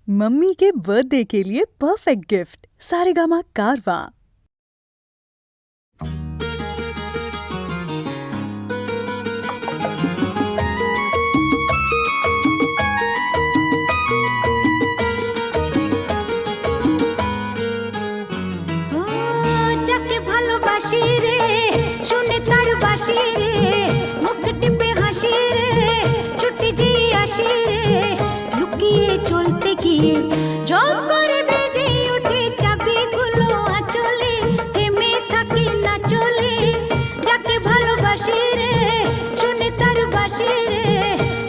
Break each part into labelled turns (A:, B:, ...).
A: Mummy के birthday के लिए परफेक्ट गिफ्ट सारेगामा कारवां।
B: যাকে ভালোবাসি রে শুনে তার বাসি রে মুখ টিপে হাসি রে ছুটি যে আসি রে লুকিয়ে চলতে গিয়ে জব করে বেজে উঠে চাবিগুলো আঁচলে থেমে থাকে না চলে। যাকে ভালোবাসি রে শুনে তার বাসি রে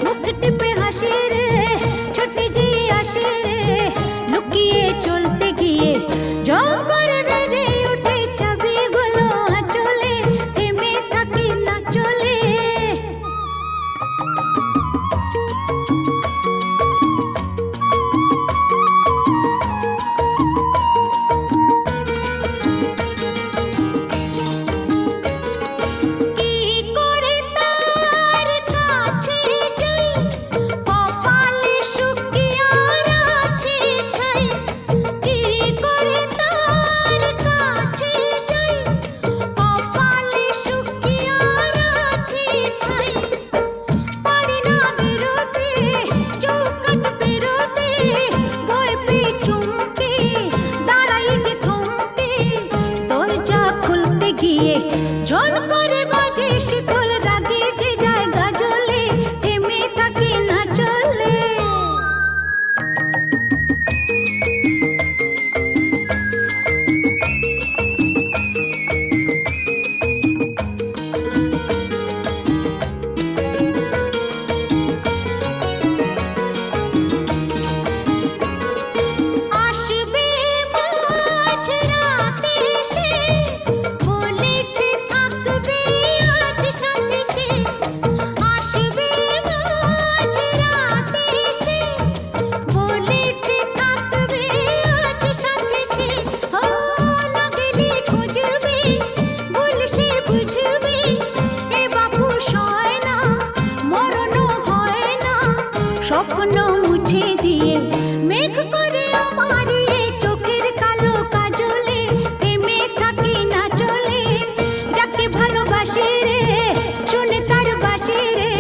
B: মুখ টিপে হাসি রে ছুটি যে আসি রে লুকিয়ে চলতে গিয়ে জব করে বেজে উঠে চাবিগুলো আঁচলে থেমে থাকে না চলে। ঝন করে বাজে শিকল রাগে যে জায়গা জ্বলে থেমে থাকে না চলে। আসবে মাঝ রাতে সে বলেছে থাকবে আজ সাথে সে। আসবে মাঝ রাতে সে বলেছে থাকবে আজ সাথে সে। না গেলে খুঁজবে ভুল সে বুঝবে এ বাবু সয় না মরণও হয় না। স্বপ্ন মুছে দিয়ে মেঘ করে আমার এ চোখের কালো কাজলে থেমে থাকি না চলে। যাকে ভালোবাসি রে শুনে তার বাসি রে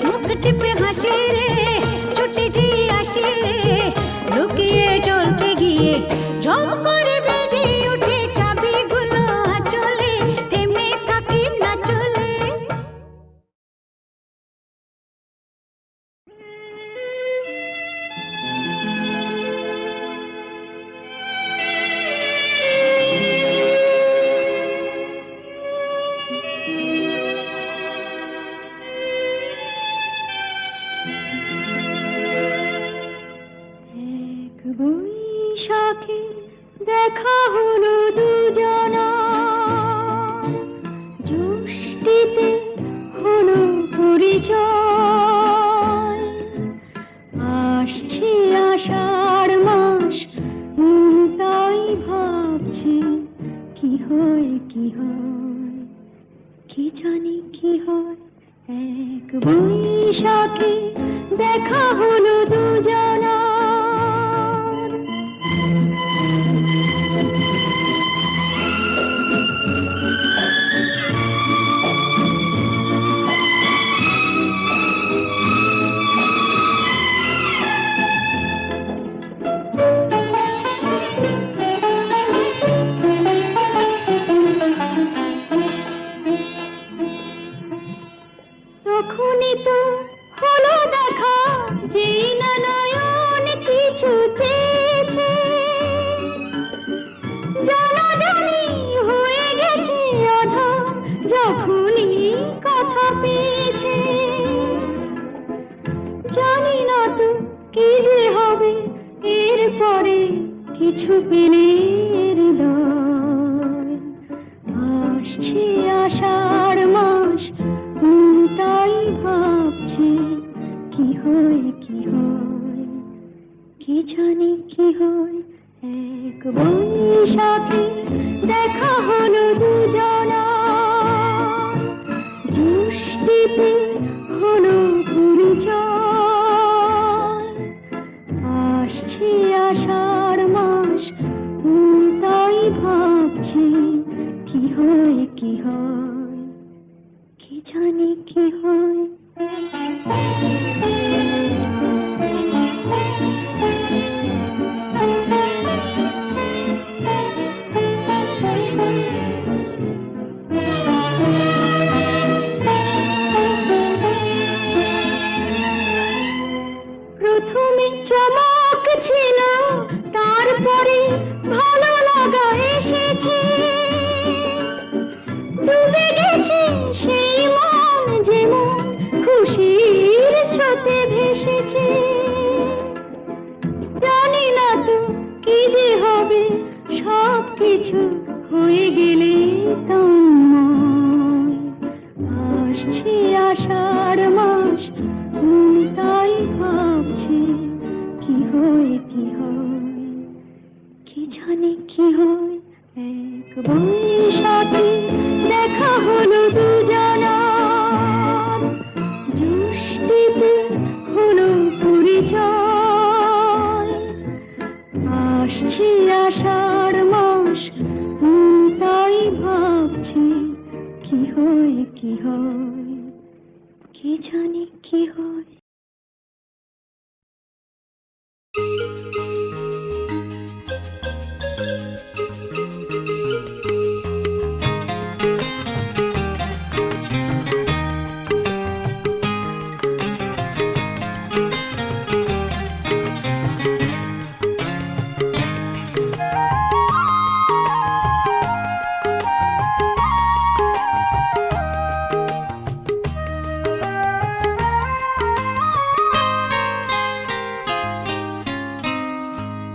B: মুখ টিপে হাসি রে ছুটে যে আসি রে লুকিয়ে চলতে গিয়ে ঝম করে বেজে উঠে চাবিগুলো আঁচলে থেমে থাকি না চলে। এক বৈশাখে দেখা হলো দুজনা জ্যৈষ্ঠীতে হলো পরিচয়। আসছে আষাঢ় মাস তাই ভাবছি কি হয় কি হয় কি জানি কি হয়। এক বৈশাখে দেখা হলো দুজনা তখনই তো হলো দেখা যে না নয়ন কিছু চেয়েছে। জানাজানি হয়ে গেছে আধা যখনই কথা পেয়েছে। জানি না তো কি যে হবে এরপরে কিছু পেলে হৃদয়। আসছে আষাঢ় মাস তাই ভাবছি কি হয় কি হয় কি জানি কি হয়। এক বৈশাখে দেখা হলো দুজনা জ্যৈষ্ঠীতে হলো পরিচয়। আসছে আষাঢ় মাস, তাই ভাবছি কি হয় কি হয়, কি জানি কি হয়। প্রথমে চমক ছিল, তারপরে ভালো লাগা এসেছে, ডুবে গেছে সেই মন যেমন খুশির স্রোতে ভেসেছে। জানি না তো কি যে হবে, সব কিছু হয়ে গেলে তন্ময়। আসছে আষাঢ় মাস, তাই ভাবছি কি হয় কি হয়, কি জানি কি হয়। এক বৈশাখী দেখা হলো দুজনার, জ্যৈষ্ঠীতে হলো পরিচয়। আসছে আষাঢ় মাস, তাই ভাবছি কি হয় কি হয়, কি জানি কি হয়।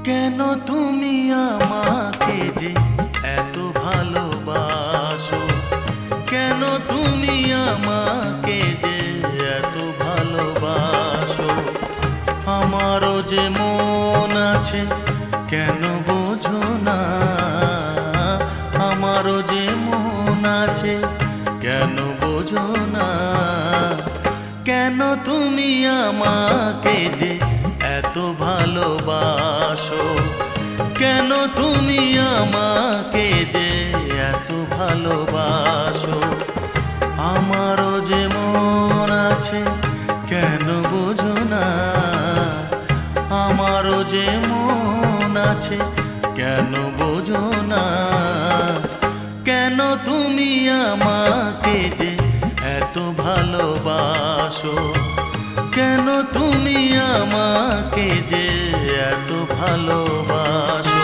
C: কেন তুমি আমাকে যে এত ভালোবাসো, কেন তুমি আমাকে যে এত ভালোবাসো। আমারও যে মন আছে কেন বোঝো না, আমারও যে মন আছে কেন বোঝো না। কেন তুমি আমাকে যে এত ভালোবাসো, কেন তুমি আমাকে যে এত ভালোবাসো। আমারও যে মন আছে কেন বোঝো না, আমারও যে মন আছে কেন বোঝো না। কেন তুমি আমাকে যে এত ভালোবাসো, কেন তুমি আমাকে যে এত ভালোবাসো।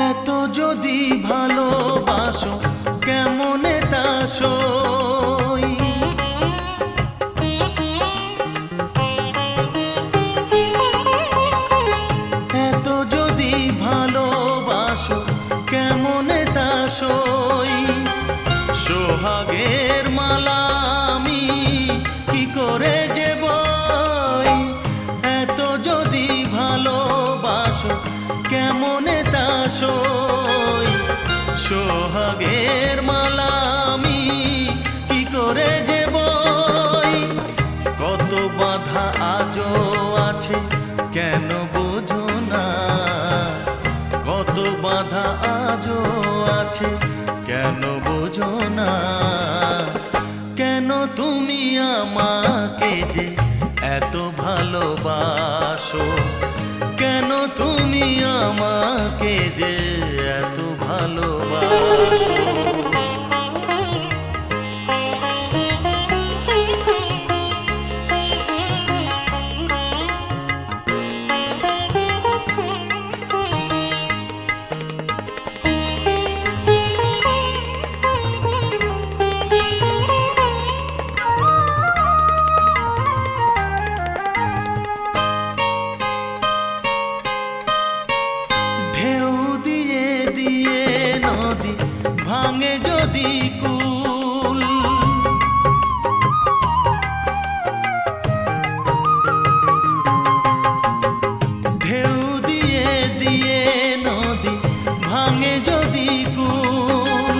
C: এত যদি ভালোবাসো কেমনে তা সই, এত যদি ভালোবাসো কেমনে তা সই। সোহাগের মালা আমি কি করে যে বই, এত যদি ভালোবাসো কেমনে তা সই। সোহাগের মালা আমি কি করে যে বই। কত বাধা আজও আছে কেন বোঝো না, কত বাধা আজও আছে কেন বোঝো না। কেন তুমি আমাকে যে এত ভালোবাসো, কেন তুমি আমাকে যে এত ভালোবাসো। দিয়ে নদী ভাঙে যদি কুল, ঢেউ দিয়ে দিয়ে নদী ভাঙে যদি কুল,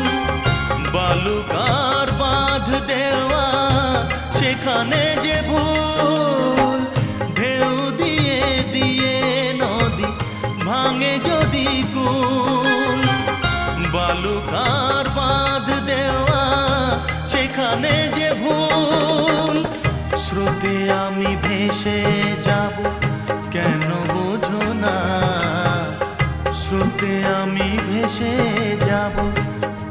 C: বালুকার বাঁধ দেওয়া সেখানে যে ভুল, ঢেউ দিয়ে দিয়ে নদী ভাঙে যদি কুল, বালুকার বাঁধ দেওয়া সেখানে যে ভুল, স্রোতে আমি ভেসে যাব কেন বোঝো না, স্রোতে আমি ভেসে যাব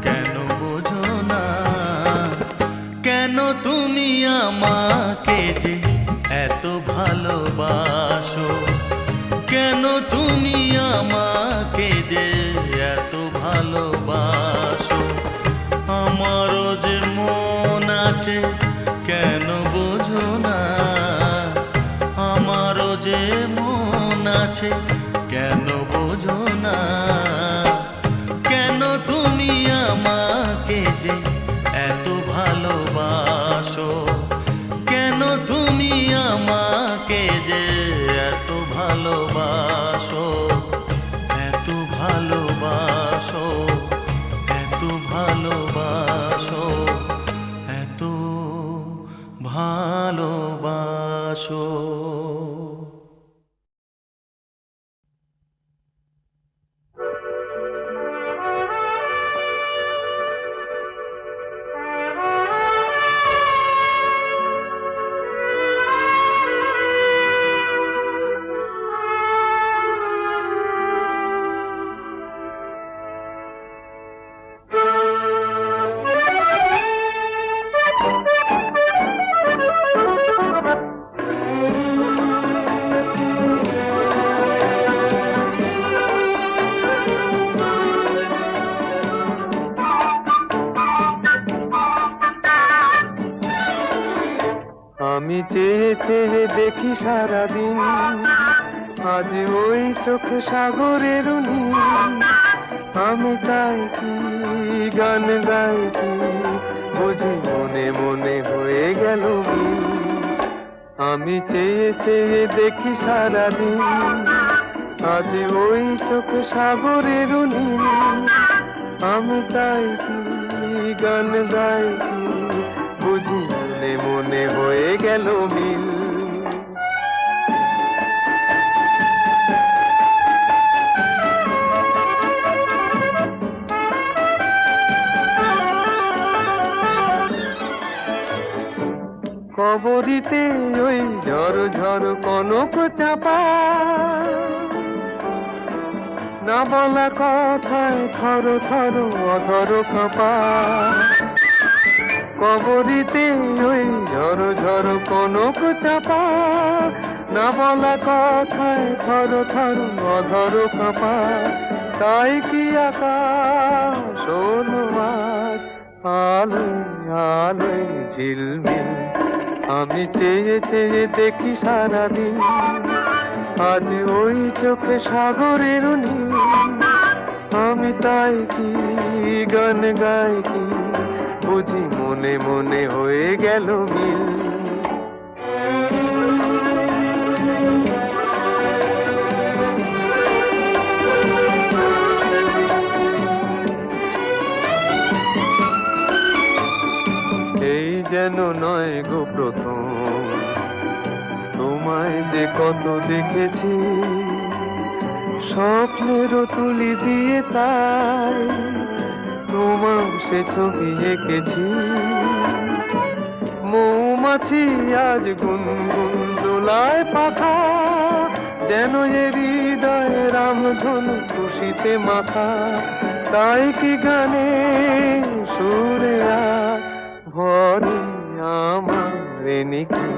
C: কেন বোঝো না, কেন তুমি আমাকে যে এত ভালোবাসো, কেন তুমি আমাকে যে এত ভালোবাসো, আমারও যে মন আছে কেন বোঝো না, আমারও যে মন আছে কেন বোঝো না, কেন তুমি আমাকে যে এত ভালোবাসো, কেন তুমি আমাকে যে এত ভালোবাসো, এত ভালোবাসো, এত ভালোবাসো, এত ভালোবাসো।
D: আমি চেয়ে চেয়ে দেখি সারাদিন, আজ ওই চোখ সাগরের নীল, আমি তাই কি গান গাই কি বুঝি মনে মনে হয়ে গেল মিল। আমি চেয়ে চেয়ে দেখি সারাদিন, আজ ওই চোখ সাগরের নীল, আমি তাই কি গান গাই কি বুঝি মনে মনে হয়ে গেল মিল। কবরীতে ওই ঝড় ঝড় কনক চাপা, না বলা কথায় থর থর অধর কাঁপা। কবরীতে ওই ঝড় ঝড় কনক চাপা, না বলা কথায় থর থর অধর কাঁপা। তাই কি আকাশ আজ আলোয় আলোয় ঝিলমিল, আমি চেয়ে চেয়ে দেখি সারাদিন, আজ ওই চোখে সাগরের নীল, আমি তাই কি গান গাই কি বুঝি মনে মনে হয়ে গেল মিল। এই যেন নয় গো প্রথম, তোমায় যে কত দেখেছি, স্বপ্নেরও তুলি দিয়ে তাই তোমার সে ছবি এঁকেছি। মৌমাছি আজ গুনগুন দোলায় পাখা, যেন এ হৃদয় রামধনু খুশিতে মাখা। তাই কি গানে সুরে ভরে আমার নিকি,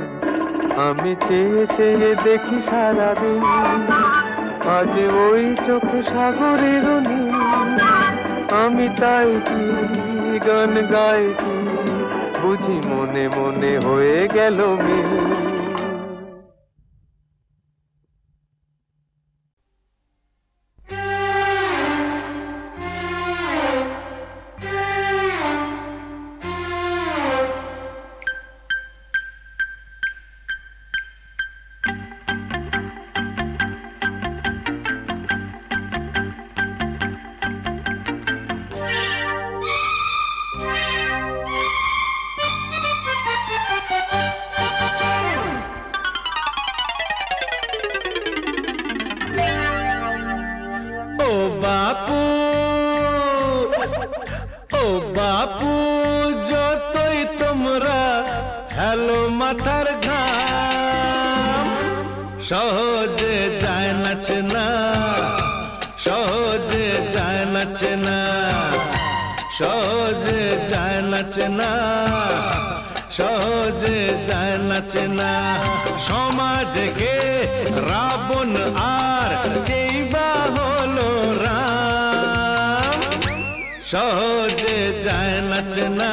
D: আমি চেয়ে চেয়ে দেখি সারাদিন, আজ ওই চোখ সাগরের নীল, আমি তাই কি গান গাই কি বুঝি মনে মনে হয়ে গেল মিল।
E: ও বাপু যতই তোমরা হেলো মাথার ঘাম, সহজে যায় নাচে না, সহজে যায় নাচে না, সহজে যায় নাচে না, সহজে যায় নাচে না। সমাজে কে রাবণ আর কেই বা হলো রাম, সহজে যায় নাচে না,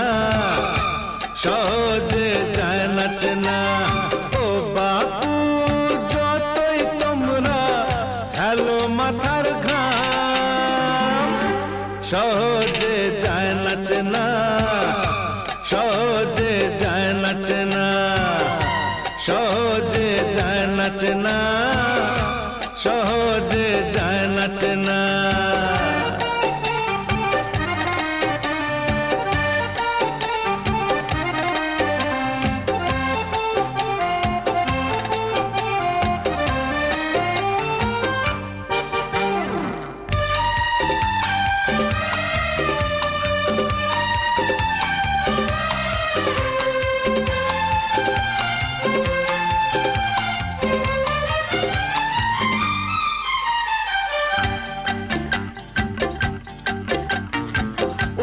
E: সহজে যায় নাচে না। ও বাপু যতই তোমরা হেলো মাথার ঘাম, সহজে যায় নাচে না, সহজে যায় নাচে না, সহজে যায় নাচে না, সহজে যায় নাচে না।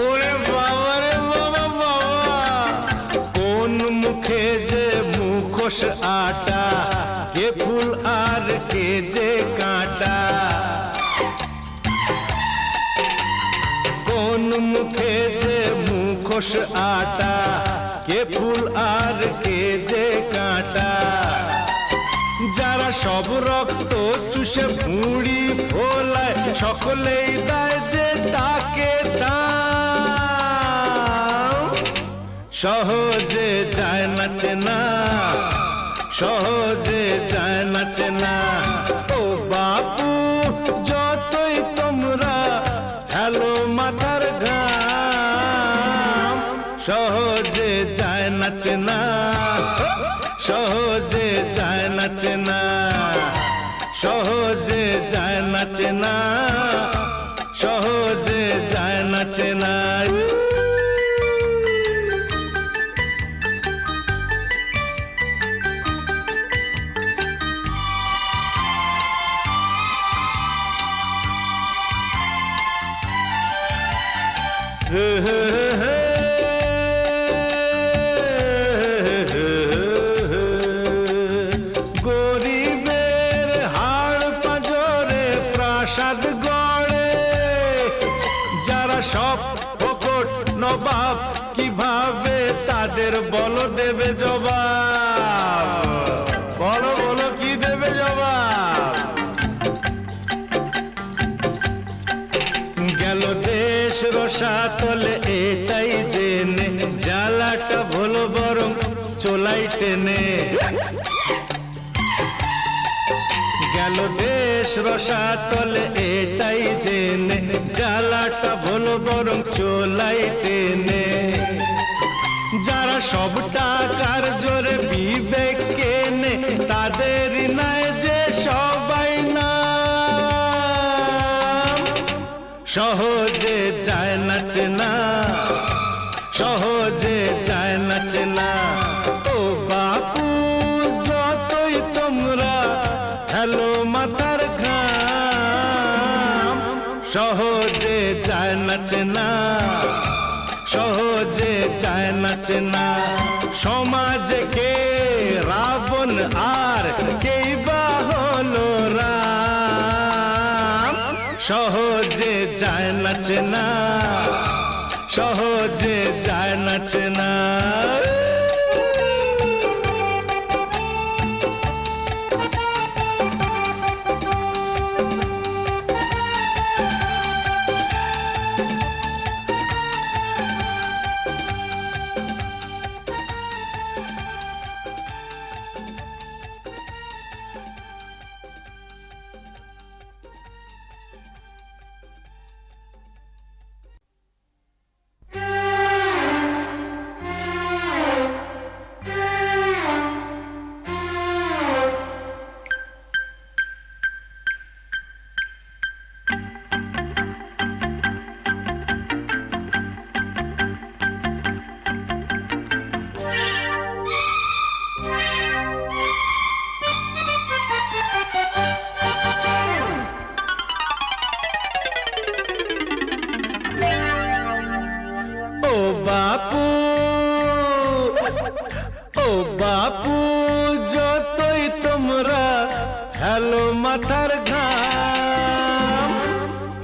E: ওরে বাবা রে বাবা বাবা, কোন মুখে যে মুখোশ আটা, কে ফুল আর কে যে কাঁটা। কোন মুখে যে মুখোশ আটা, কে ফুল আর কে যে কাঁটা। যারা সব রক্ত চুষে ভুঁড়ি ফোলায়, সকলেই দেয় যে তাকে দাম, সহজে যায় নাচে না, সহজে যায় নাচে না। ও বাপু যতই তোমরা হেলো মাথার ঘাম, সহজে যায় নাচে না, সহজে যায় নাচে না, সহজে যায় নাচে না, সহজে যায় নাচে না। গরিবের হাড় পাঁজরে প্রাসাদ গড়ে, যারা সব ফোকট নবাব কিভাবে তাদের বলো দেবে জবাব, বলো বলো কি দেবে জবাব। গেল দেশ রসাতলে এটাই জেনে, জ্বালাটা ভুলো বরং চোলাই টেনে। গেল দেশ রসাতলে এটাই জেনে, জ্বালাটা ভুলো বরং চোলাই টেনে। যারা সব টাকার জোরে বিবেক কেনে, তাদের নাই যে সবাই না, সহজে যায় নাচে না, সহজে যায় নাচে না। ও বাপু যতই তোমরা হেলো মাথার ঘাম, সহজে যায় নাচে না, সহজে যায় নাচে না। সমাজে কে রাবণ আর কেই বা হলো রাম, সহজে যায় নাচে না, সহজে যায় নাচে না।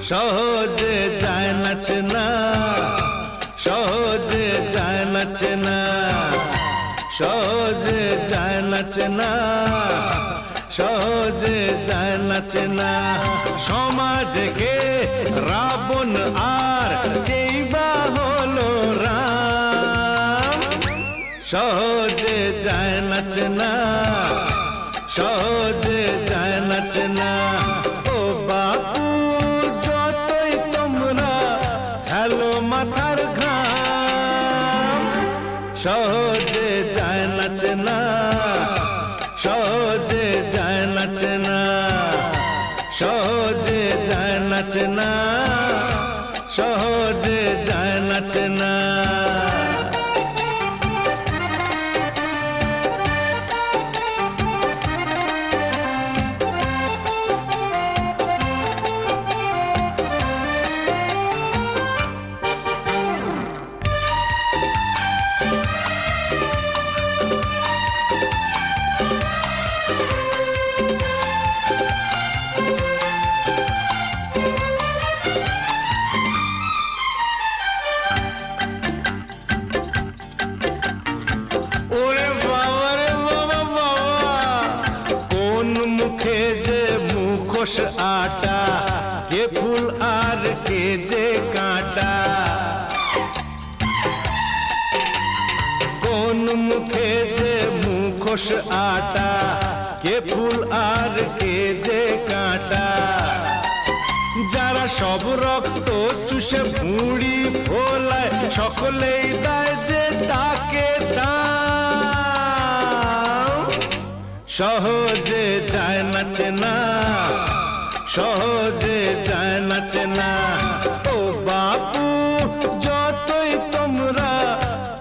E: সহজে যায় না চেনা, সহজে যায় না চেনা, সহজে যায় না চেনা, সহজে যায় না চেনা। সমাজে কে রাবণ আর কেই বা হলো রাম, সহজে যায় না চেনা, সহজে যায় না চেনা। ও বাপু যতই তোমরা হেলো মাথার ঘাম, সহজে যায় না চেনা, সহজে যায় না চেনা, সহজে যায় না চেনা, সহজে যায় না চেনা। ওরে বাবা রে বাবা বাবা, কোন মুখে যে মুখোশ আটা, কে ফুল আর কে যে কাঁটা। কোন মুখে যে মুখোশ আটা, কে ফুল আর কে যে কাঁটা। যারা সব রক্ত চুষে ভুঁড়ি ভোলায়, সকলেই দেয় যে তাকে দাম। সহজে যায় না চেনা, সহজে যায় না চেনা। ও বাপু যতই তোমরা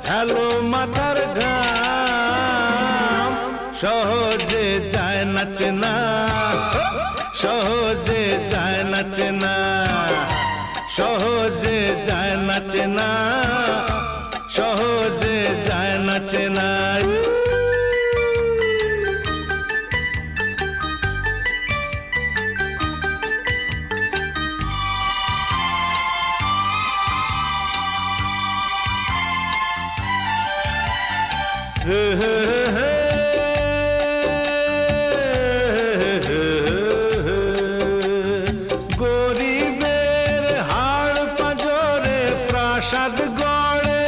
E: হেলো মাথার ঘাম, সহজে যায় না চেনা, সহজে যায় না চেনা, সহজে যায় না চেনা, সহজে যায় না চেনা। গরিবের হাড় পাঁজরে প্রাসাদ গড়ে,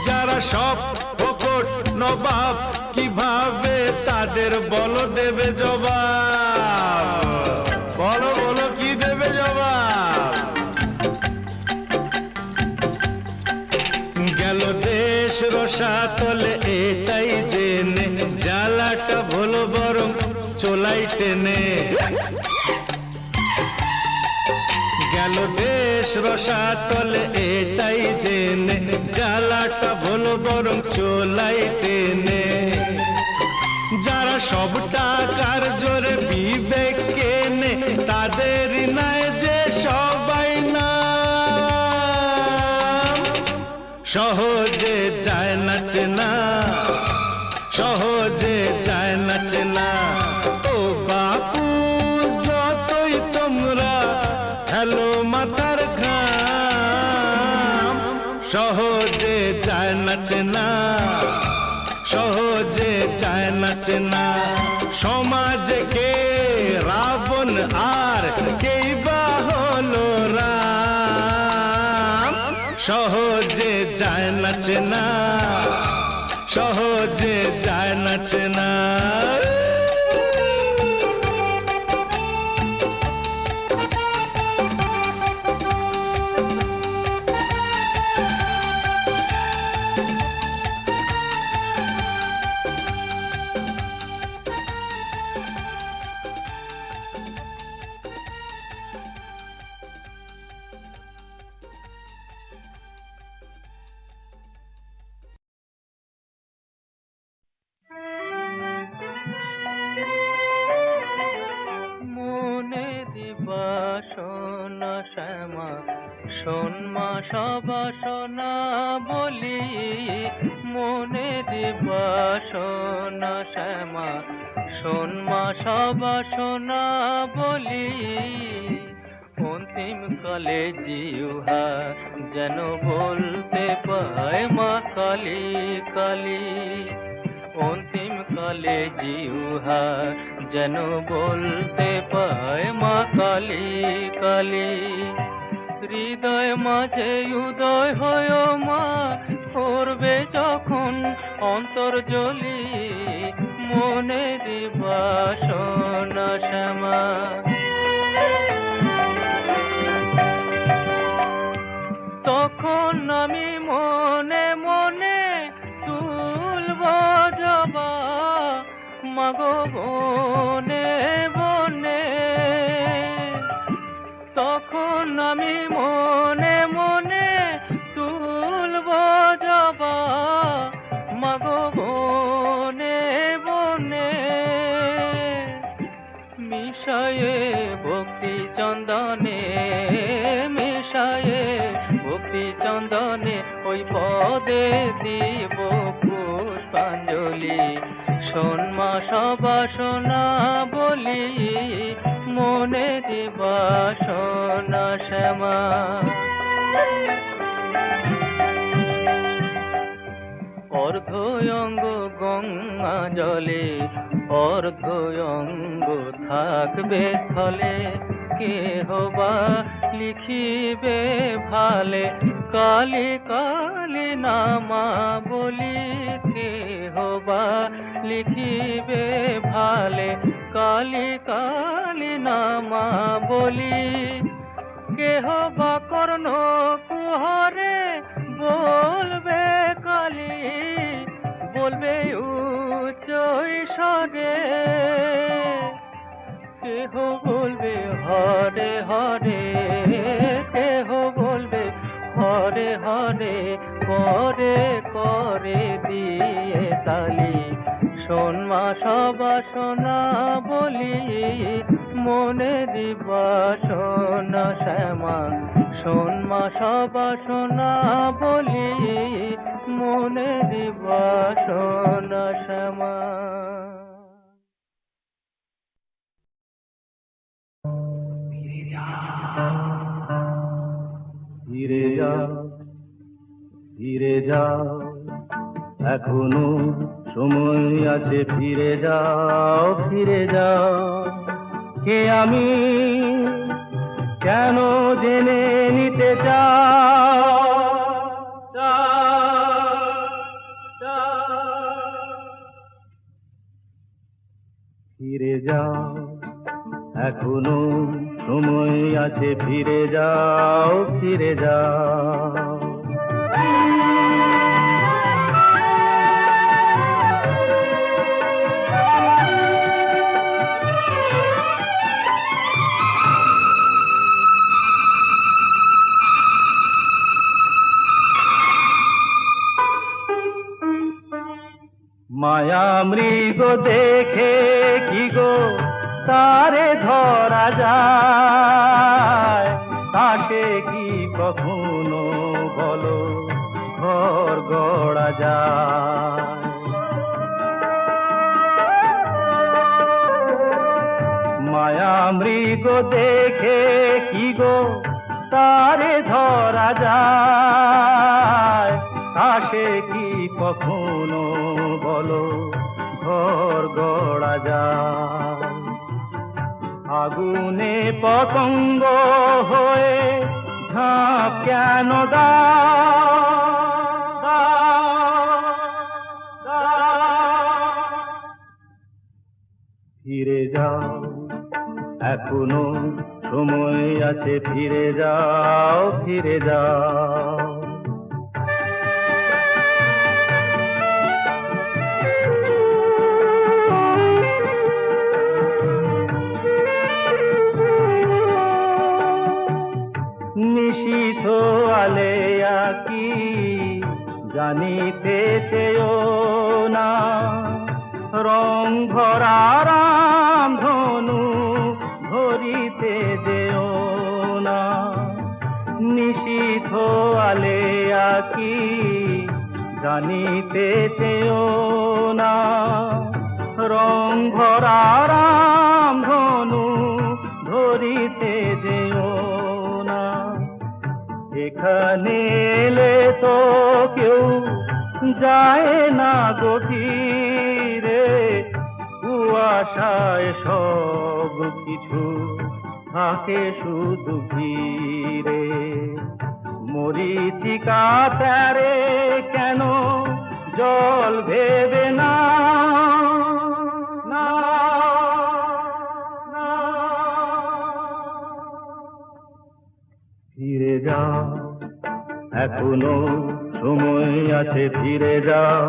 E: যারা সব ফোকট নবাব, কিভাবে তাদের বলো দেবে জবাব? বলো বলো কি দেবে জবাব? গেল দেশ রসাতলে এটাই জেনে, জ্বালাটা ভুলো বরং চোলাই টেনে। গেল দেশ রসাতলে এটাই জেনে, জ্বালাটা ভুলো বরং চোলাই টেনে। যারা সব টাকার জোরে বিবেক কেনে, তাদের নাই যে সবাই না। সহজে যায় না চেনা, সহজে যায় না চেনা। ও বাপু যতই তোমরা হেলো মাথার ঘাম, সহজে যায় না চেনা, সহজে যায় না চেনা। সমাজে কে রাবণ আর কেই বা হলো রাম, সহজে যায় না চেনা, সহজে যায় না চেনা।
D: বাসনা শ্যামা সোনমা সবাসনা বলি, মনে বাসনা শ্যামা সোনমা সবাসনা বলি। ও
F: অন্তিম কালে জিহ্বা যেন বলতে পায় মা কালী কালী, অন্তিম কালে জিহ্বা যেন বলতে পায় মা কালী কালী। হৃদয় মাঝে উদয় হয় মা, করবে যখন অন্তর্জলি মনে দিবাসনা শ্যামা। তখন আমি মনে মনে তুলব জবা মাগো বনে বনে, তখন আমি মনে মনে তুলব জবা মাগো বনে বনে। মিশায়ে ভক্তি চন্দনে, মিশায়ে ভক্তি চন্দনে, ওই পদে দিব পুষ্পাঞ্জলি। শোন মা সবাসনা বলি মনে দিবাসনা শ্যামা। অর্ধয়ঙ্গ গঙ্গা জলে, অর্ধয়ঙ্গ থাকবে স্থলে, কেহ বা লিখিবে ভালে কালী কালী নামা বলি, কেহ বা লিখিবে ভালে কালী কালী নামা বলি। কেহ বা কর্ণ কুহরে বলবে কালী, বলবে উচ্চ ঈশ্বরে, কেহ বলবে হরে হরে, কেহ বলবে হরে হরে, করে করে দিয়ে তালি। শোন মা সবাসনা বলি মনে দিবাসনা শ্যামা। শোন মা সবাসনা বলি মনে দিবাসনা শ্যামা।
G: ফিরে যাও ফিরে যাও, এখনো সময় আছে, ফিরে যাও ফিরে যাও। কে আমি কেন জেনে নিতে চাও, ফিরে যাও এখনো সময় আছে, ফিরে যাও ফিরে যাও। মায়া মৃগ দেখে কি গো তারে ধরা যায়, তাকে কি কখনো বলো ঘর গড়া যায়। মায়া মৃগ দেখে কি গো তারে ধরা যায়, তাকে কি কখনো বলো ঘর গড়া যায়। আগুনে পতঙ্গ হয়ে ঝাঁপ কেন ফিরে যাও এখনো সময় আছে, ফিরে যাও ফিরে যাও। নিশীথ আলেয়া কি জানিতে চেয়েও না, রং ভরা রাম ধনু ধরিতে যেও না। নিশীথ আলেয়া কি জানিতে চেয়েও না, রং ভরা রাম ধনু ধরিতে যেও এখানে এলে তো কেউ যায় না গভীরে, কুয়াশায় সব কিছু থাকে শুধু ঘিরে। মরীচিকা প্যারে কেন জল ভেবে না, না, না। ফিরে যাও, এখনো সময় আছে, ফিরে যাও,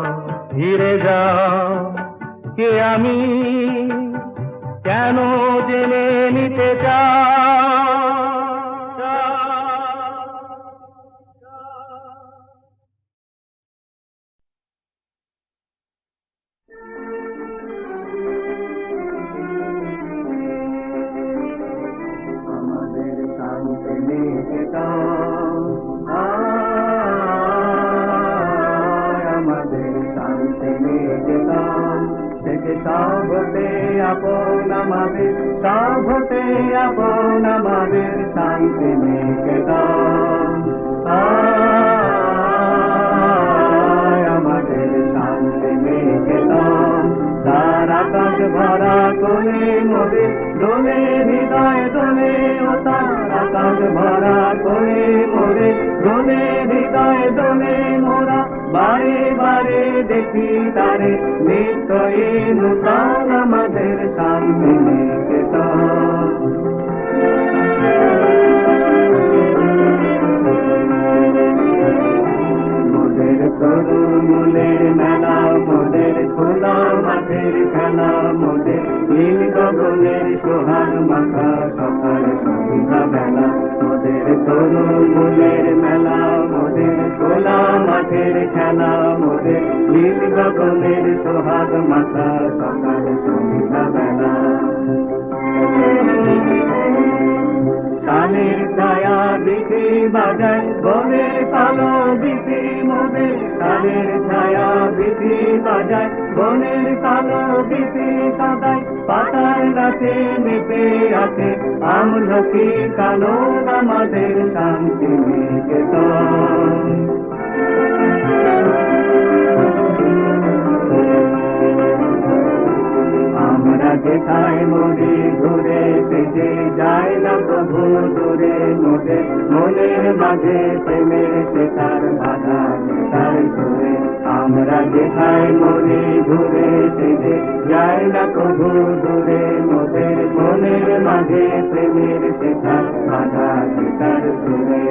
G: ফিরে যাও। কে আমি কেন জেনে নিতে চাও। আমাদের শান্তি নিকেতন, আমাদের শান্তি নিকেতন, থেকে সব হতে আপন আমাদের, সব হতে আপন আমাদের শান্তি নিকেতন। আমাদের শান্তি নিকেতন, তার আকাশ ভরা কোলে মোদের দোলে হৃদয় দোলে, ও তার আকাশ ভরা কোলে মোদের দোলে হৃদয় দোলে। মোরা বারে বারে দেখি তারে, নিত্যই নূতন আমাদের শান্তি নিকেতন। মোদের তরু মূলের মেলা, মোদের খোলা মাঠের খেলা, মোদের নীল গগনের সোহাগ মাখা সকাল সন্ধ্যা বেলা। মোদের তরু মূলের মেলা, মোদের খোলা মাঠের খেলা, মোদের নীল গগনের সোহাগ মাখা সকাল সন্ধ্যা বেলা। কানের ছায়া বিক্রি বাজায়, বনের কালো বিক্রি মোদের, কানের ছায়া বিক্রি বাজায়, বনের কালো বিক্রি সদাই। পাতার গাছে মেপে আছে আমলকি কালো আমাদের শান্তি নিকেতন। আমরা যেথায় মরি ঘুরে সেজে যায় না প্রভু দূরে, মোদের মনের মাঝে প্রেমের শেখার বাধা তার সুরে। আমরা যেথায় মরি ঘুরে সেজে যায় না প্রভু দূরে, মোদের মনের মাঝে প্রেমের শেখার বাধা তার সুরে।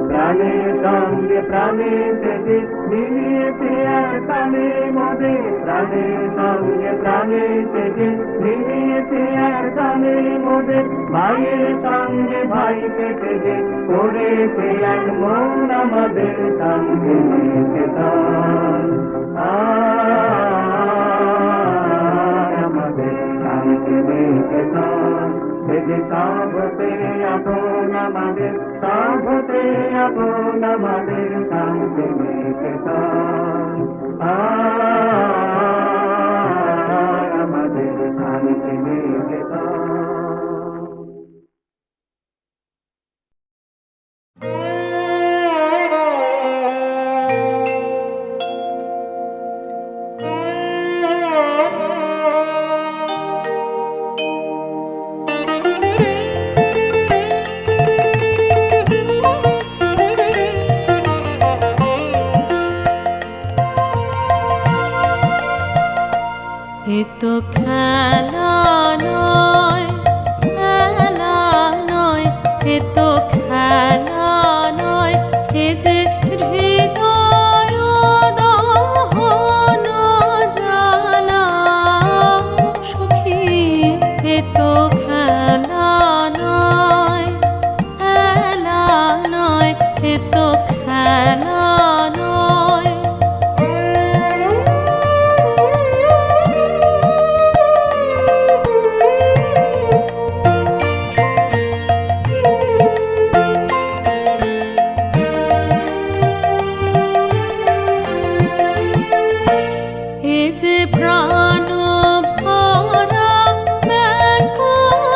G: প্রাণের সঙ্গে প্রাণে সেজে মিলিয়েছে আর কানে মোদের, প্রাণের সঙ্গে প্রাণে সেজে মিলিয়েছে আর কানে মোদের। ভাইয়ের সঙ্গে ভাইকে সেজে করেছে এক মন আমাদের শান্তি নিকেতন। আমাদের শান্তি নিকেতন, সেজে সব হতে আপন আমাদের, সব হতে আপন আমাদের শান্তি নিকেতন। আমাদের শান্তি নিকেতন।
B: এ তো খেলা নয়, খেলা নয়, এ তো খেলা নয়, এ যে হৃদয় দহন জ্বালা। সখী এ তো খেলা নয়, খেলা নয়, এ তো খেলা নয়। এ যে প্রাণ ভরা ব্যাকুল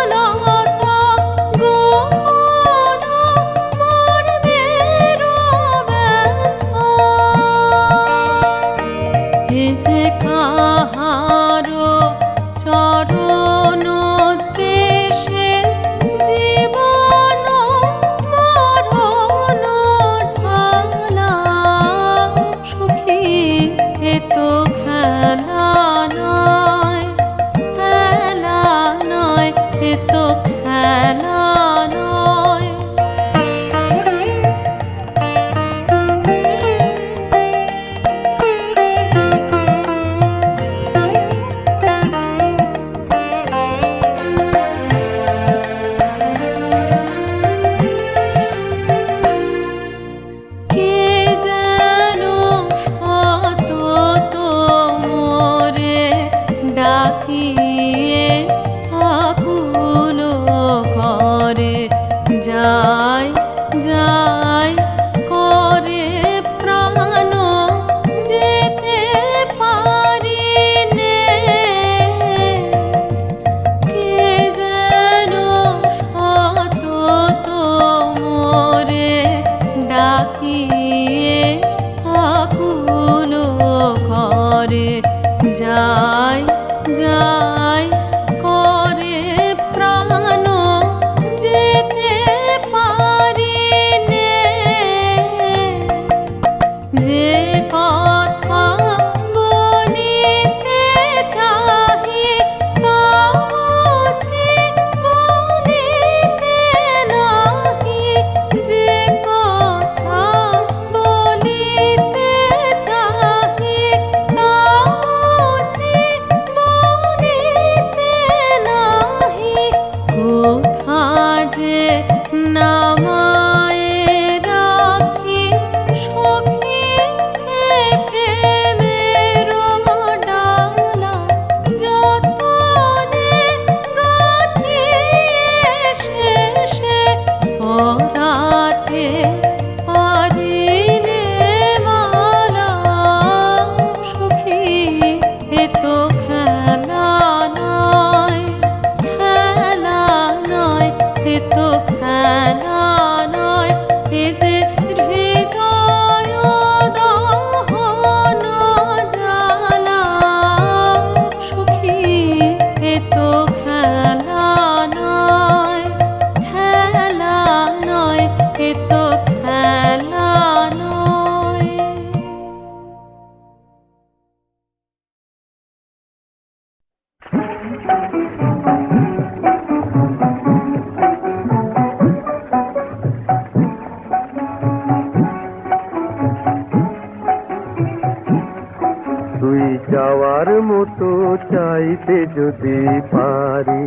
G: চাইতে যদি পারি,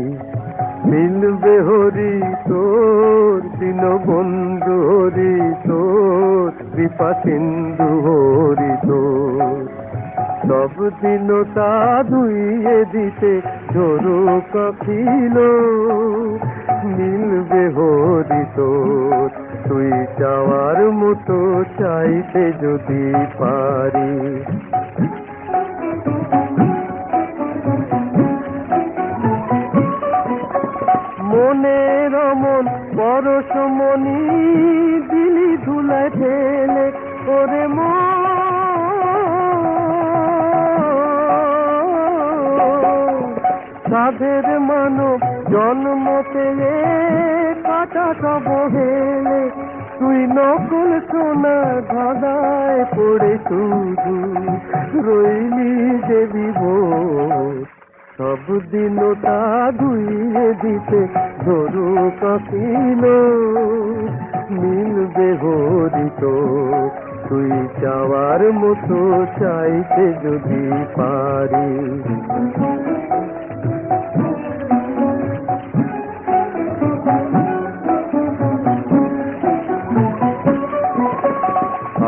G: মিলবে হরি তোর দীনবন্ধু হরি তোর কৃপা সিন্ধু হরি তোর। সব দিন তা ধুইয়ে দিতে ঝরু কাখিল, মিলবে হরি তোর তুই চাওয়ার মতো চাইতে যদি পারি। মনের মন পরশমণি দিলি ধুলায় ঠেলে ওরে সাধের মানব জন্ম পেয়ে কাটা সব হেলে, তুই নকল সোনা ধাঁধায় পড়ে শুধু রইলি যে বিভোর। সব দিন তা ধুইয়ে দিতে ধরু কাকিল, মিলবে হরি তোর তুই চাওয়ার মতো চাইতে যদি পারি।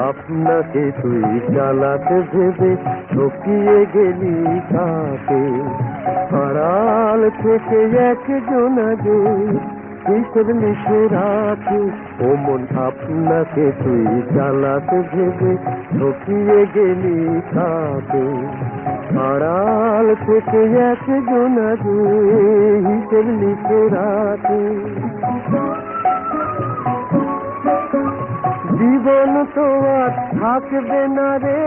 G: আপনাকে তুই চালাতে ভেবে ঠকিয়ে গেলি কাকে, আড়াল থেকে একজন আগে কিসের লিখে রাখে ও মন। আপনাকে তুই চালাতে ভেবে ঠকিয়ে গেলি কাকে, আড়াল থেকে একজন আগে হিসেব লিখে রাখে। জীবন তো আর থাকবে না রে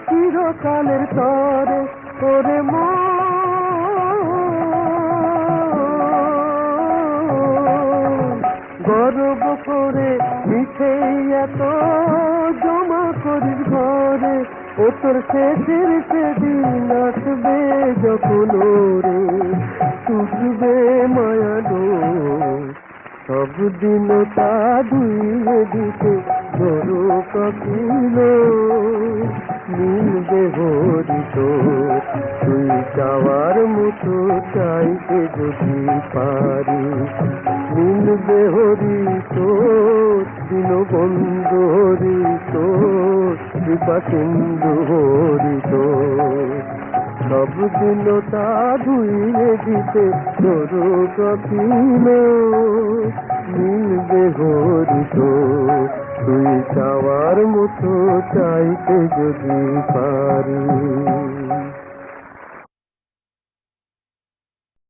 G: চিরকালের তরে ওরে গর্ব করে মিঠে এত জমা করিস ঘরে, ও তোর শেষের সেদিন আসবে যখন রে টুটবে মায়া ডোর। সব দিন তা ধুইয়ে দিতে ধরো কাকিল, মিলবে হরি তোর তুই চাওয়ার মতো চাইতে যদি পারি। মিলবে হরি তোর দীনবন্ধু হরি তোর কৃপা সিন্ধু হরি তোর। সব দিন তা ধুইয়ে দিতে ধরো কাকিল, মিলবে হরি তোর তুই চাওয়ার মতো চাইতে যদি পারি।